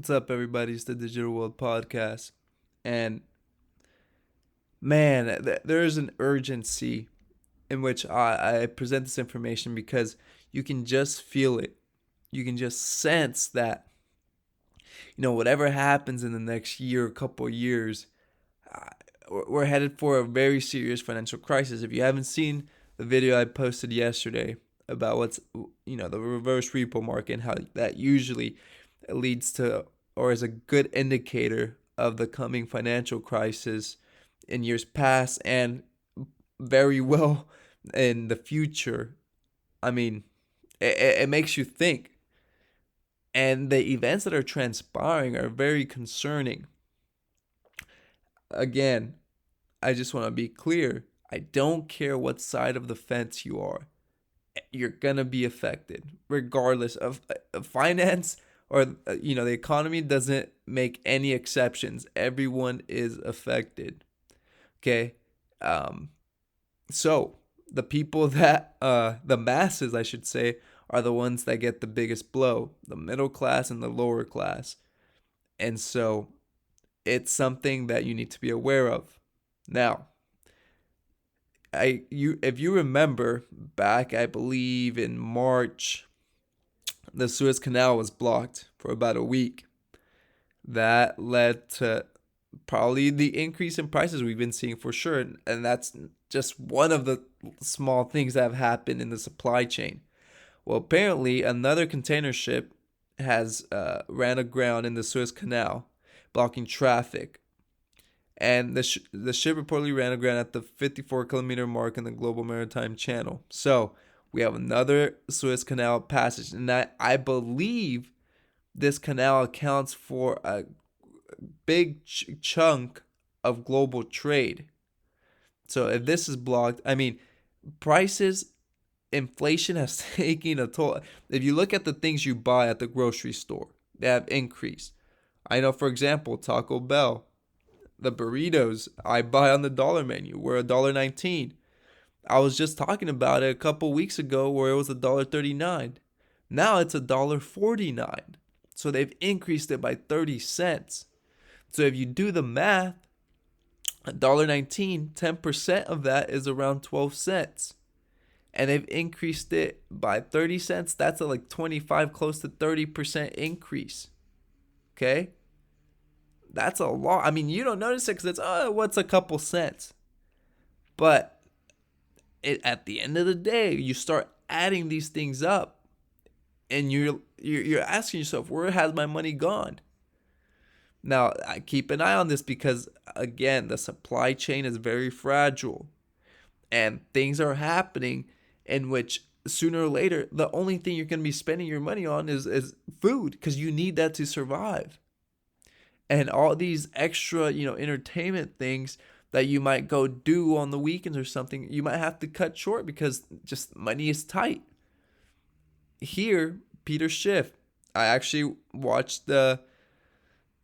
What's up, everybody? It's the Digital World Podcast. And man, there is an urgency in which I present this information because you can just feel it. You can just sense that, whatever happens in the next year, couple of years, uh, we're headed for a very serious financial crisis. If you haven't seen the video I posted yesterday about the reverse repo market and how that usually leads to or is a good indicator of the coming financial crisis in years past and very well in the future. I mean, it makes you think. And the events that are transpiring are very concerning. Again, I just want to be clear. I don't care what side of the fence you are. You're going to be affected regardless of finance or the economy doesn't make any exceptions. Everyone is affected. Okay? Um so the people that the masses, I should say, are the ones that get the biggest blow, the middle class and the lower class. And so it's something that you need to be aware of. Now, if you remember back, I believe in March, the Suez Canal was blocked for about a week. That led to probably the increase in prices we've been seeing for sure. And that's just one of the small things that have happened in the supply chain. Well, apparently, another container ship has ran aground in the Suez Canal, blocking traffic. And the ship reportedly ran aground at the 54-kilometer mark in the global maritime channel. So we have another Suez Canal passage. And I believe this canal accounts for a big chunk of global trade. So if this is blocked, I mean, prices, inflation has taken a toll. If you look at the things you buy at the grocery store, they have increased. I know, for example, Taco Bell, the burritos I buy on the dollar menu were $1.19. I was just talking about it a couple weeks ago where it was $1.39. Now it's $1.49. So they've increased it by 30 cents. So if you do the math, $1.19, 10% of that is around 12 cents. And they've increased it by 30 cents. That's a like 25, close to 30% increase. Okay? That's a lot. I mean, you don't notice it because it's, what's a couple cents? But at the end of the day, you start adding these things up and you're asking yourself, where has my money gone? Now, I keep an eye on this because, again, the supply chain is very fragile and things are happening in which sooner or later, the only thing you're going to be spending your money on is food because you need that to survive. And all these extra, entertainment things that you might go do on the weekends or something, you might have to cut short because just money is tight. Here, Peter Schiff, I actually watched the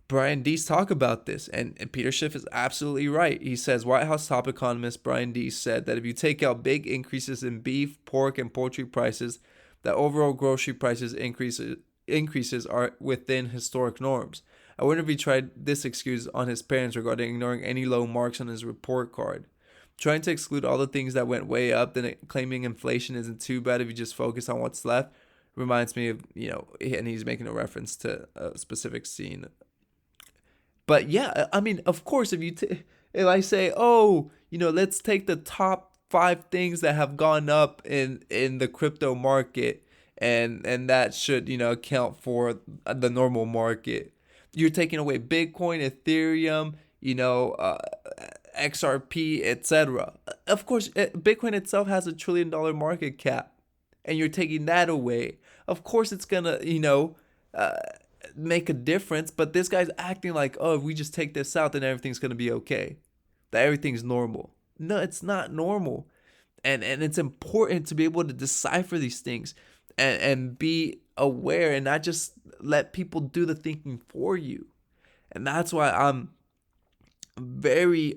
Brian Deese talk about this, and Peter Schiff is absolutely right. He says White House top economist Brian Deese said that if you take out big increases in beef, pork, and poultry prices, that overall grocery prices increases are within historic norms. I wonder if he tried this excuse on his parents regarding ignoring any low marks on his report card. Trying to exclude all the things that went way up, then claiming inflation isn't too bad if you just focus on what's left, reminds me of, and he's making a reference to a specific scene. But yeah, I mean, of course, if I say, let's take the top 5 things that have gone up in the crypto market, and that should account for the normal market. You're taking away Bitcoin, Ethereum, XRP, etc. Of course, Bitcoin itself has $1 trillion market cap, and you're taking that away. Of course, it's gonna make a difference, but this guy's acting like, if we just take this out, then everything's gonna be okay, that everything's normal. No, it's not normal, and it's important to be able to decipher these things and be aware and not just let people do the thinking for you. And that's why I'm very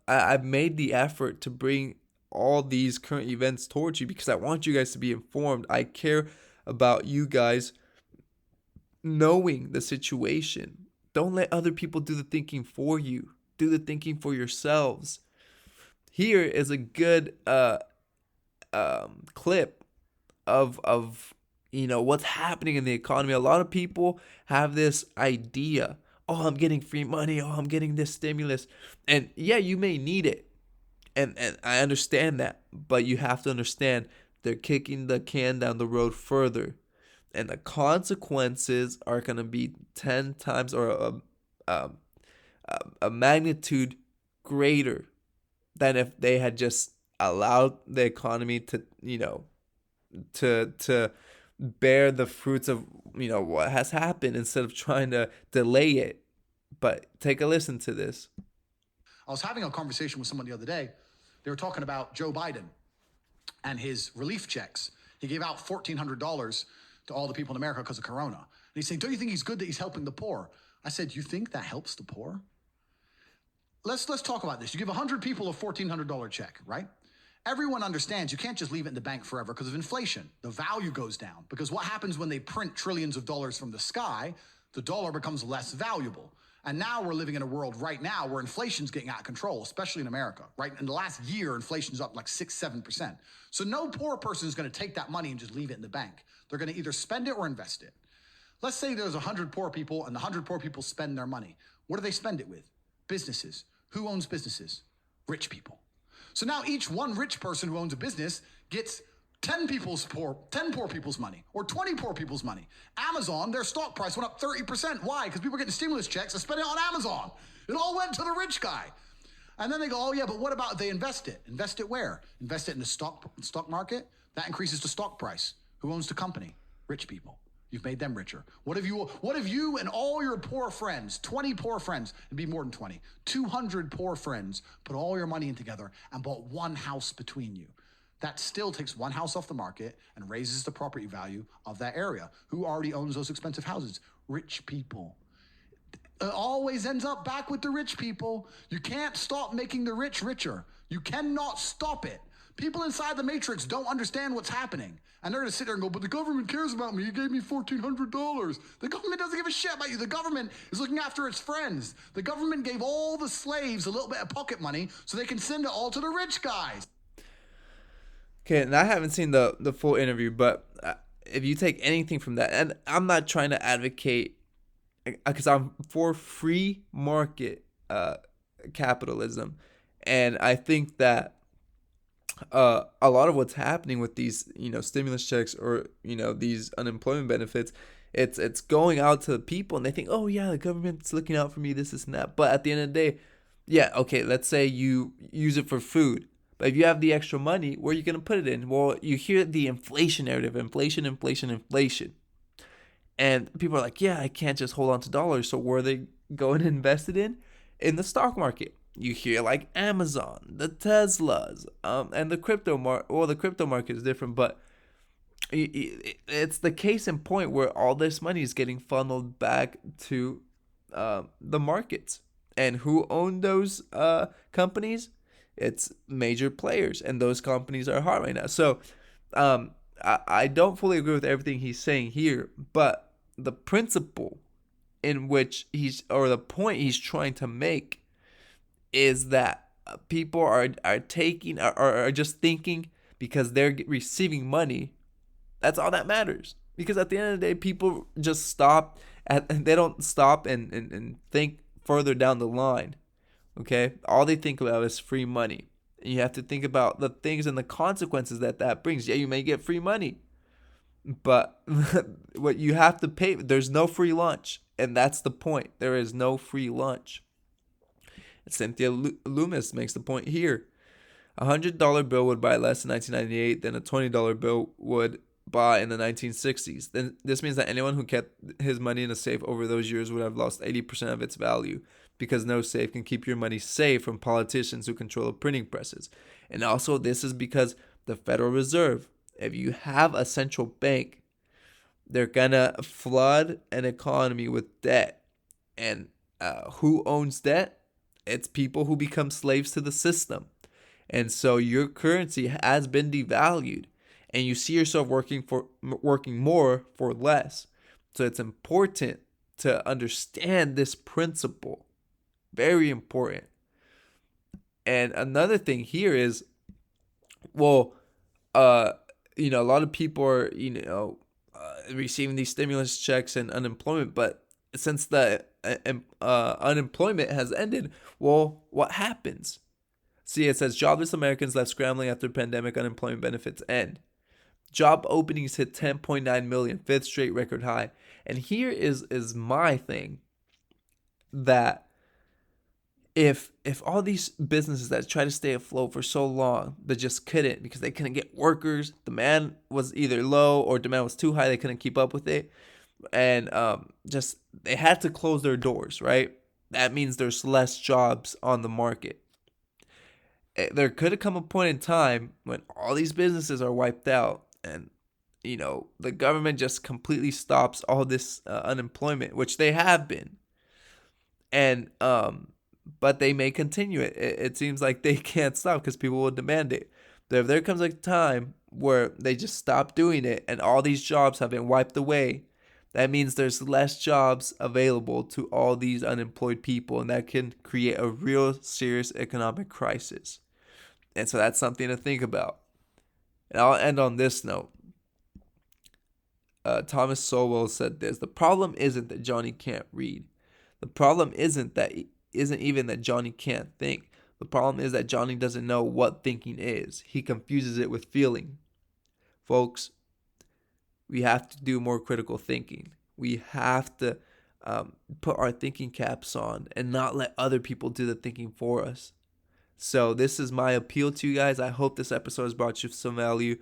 I've made the effort to bring all these current events towards you because I want you guys to be informed. I care about you guys knowing the situation. Don't let other people do the thinking for you. Do the thinking for yourselves. Here is a good clip of what's happening in the economy. A lot of people have this idea, oh, I'm getting free money, oh, I'm getting this stimulus. And yeah, you may need it. And I understand that, but you have to understand they're kicking the can down the road further. And the consequences are going to be 10 times or a, a magnitude greater than if they had just allowed the economy to, to bear the fruits of, what has happened instead of trying to delay it. But take a listen to this. I was having a conversation with someone the other day. They were talking about Joe Biden and his relief checks. He gave out $1,400 to all the people in America because of Corona. And he's saying, don't you think he's good that he's helping the poor? I said, you think that helps the poor? Let's talk about this. You give 100 people a $1,400 check, right? Everyone understands you can't just leave it in the bank forever because of inflation. The value goes down because what happens when they print trillions of dollars from the sky? The dollar becomes less valuable. And now we're living in a world right now where inflation's getting out of control, especially in America, right? In the last year, inflation's up like 6-7%. So no poor person is going to take that money and just leave it in the bank. They're going to either spend it or invest it. Let's say there's 100 poor people and the 100 poor people spend their money. What do they spend it with? Businesses. Who owns businesses? Rich people. So now each one rich person who owns a business gets 10 poor people's money or 20 poor people's money. Amazon, their stock price went up 30%. Why? Because people are getting stimulus checks and spending it on Amazon. It all went to the rich guy. And then they go, oh yeah, but what about if they invest it? Invest it where? Invest it in the stock market? That increases the stock price. Who owns the company? Rich people. You've made them richer. What if you and all your poor friends, 20 poor friends, it'd be more than 20, 200 poor friends, put all your money in together and bought one house between you? That still takes one house off the market and raises the property value of that area. Who already owns those expensive houses? Rich people. It always ends up back with the rich people. You can't stop making the rich richer. You cannot stop it. People inside the matrix don't understand what's happening. And they're going to sit there and go, but the government cares about me. You gave me $1,400. The government doesn't give a shit about you. The government is looking after its friends. The government gave all the slaves a little bit of pocket money so they can send it all to the rich guys. Okay, and I haven't seen the full interview, but if you take anything from that, and I'm not trying to advocate, because I'm for free market capitalism, and I think that a lot of what's happening with these, stimulus checks or these unemployment benefits, it's going out to the people, and they think, oh yeah, the government's looking out for me, this and that. But at the end of the day, yeah, okay, let's say you use it for food. But if you have the extra money, where are you going to put it in? Well, you hear the inflation narrative, inflation, inflation, inflation. And people are like, yeah, I can't just hold on to dollars. So where are they going to invest it in? In the stock market. You hear like Amazon, the Teslas, and the crypto market. Well, the crypto market is different, but it's the case in point where all this money is getting funneled back to the markets. And who own those companies? It's major players, and those companies are hot right now. So I don't fully agree with everything he's saying here, but the principle in which or the point he's trying to make is that people are taking, are just thinking because they're receiving money. That's all that matters. Because at the end of the day, people just stop, they don't stop and think further down the line. Okay, all they think about is free money. And you have to think about the things and the consequences that brings. Yeah, you may get free money, but what you have to pay, there's no free lunch. And that's the point. There is no free lunch. And Cynthia Loomis makes the point here. $100 bill would buy less in 1998 than a $20 bill would buy in the 1960s. Then this means that anyone who kept his money in a safe over those years would have lost 80% of its value, because no safe can keep your money safe from politicians who control the printing presses. And also, this is because the Federal Reserve, if you have a central bank, they're gonna flood an economy with debt. And who owns debt? It's people who become slaves to the system. And so your currency has been devalued, and you see yourself working more for less. So it's important to understand this principle. Very important. And another thing here is, well, a lot of people are, receiving these stimulus checks and unemployment, but since the unemployment has ended, well, what happens? See, it says jobless Americans left scrambling after pandemic unemployment benefits end. Job openings hit 10.9 million, fifth straight record high. And here is my thing, that if all these businesses that try to stay afloat for so long, they just couldn't, because they couldn't get workers, demand was either low or demand was too high, they couldn't keep up with it, and just they had to close their doors, right? That means there's less jobs on the market. There could have come a point in time when all these businesses are wiped out, and the government just completely stops all this unemployment, which they have been, and but they may continue it. It seems like they can't stop because people will demand it. But if there comes a time where they just stop doing it and all these jobs have been wiped away, that means there's less jobs available to all these unemployed people, and that can create a real serious economic crisis. And so that's something to think about. And I'll end on this note. Thomas Sowell said this: the problem isn't that Johnny can't read. The problem isn't even that Johnny can't think. The problem is that Johnny doesn't know what thinking is. He confuses it with feeling. Folks, we have to do more critical thinking. We have to put our thinking caps on and not let other people do the thinking for us. So this is my appeal to you guys. I hope this episode has brought you some value.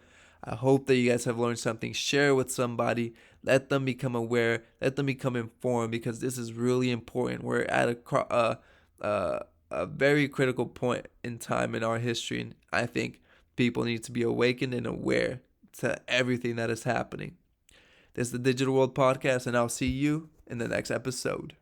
I hope that you guys have learned something. Share with somebody. Let them become aware. Let them become informed, because this is really important. We're at a very critical point in time in our history, and I think people need to be awakened and aware to everything that is happening. This is the Digital World Podcast, and I'll see you in the next episode.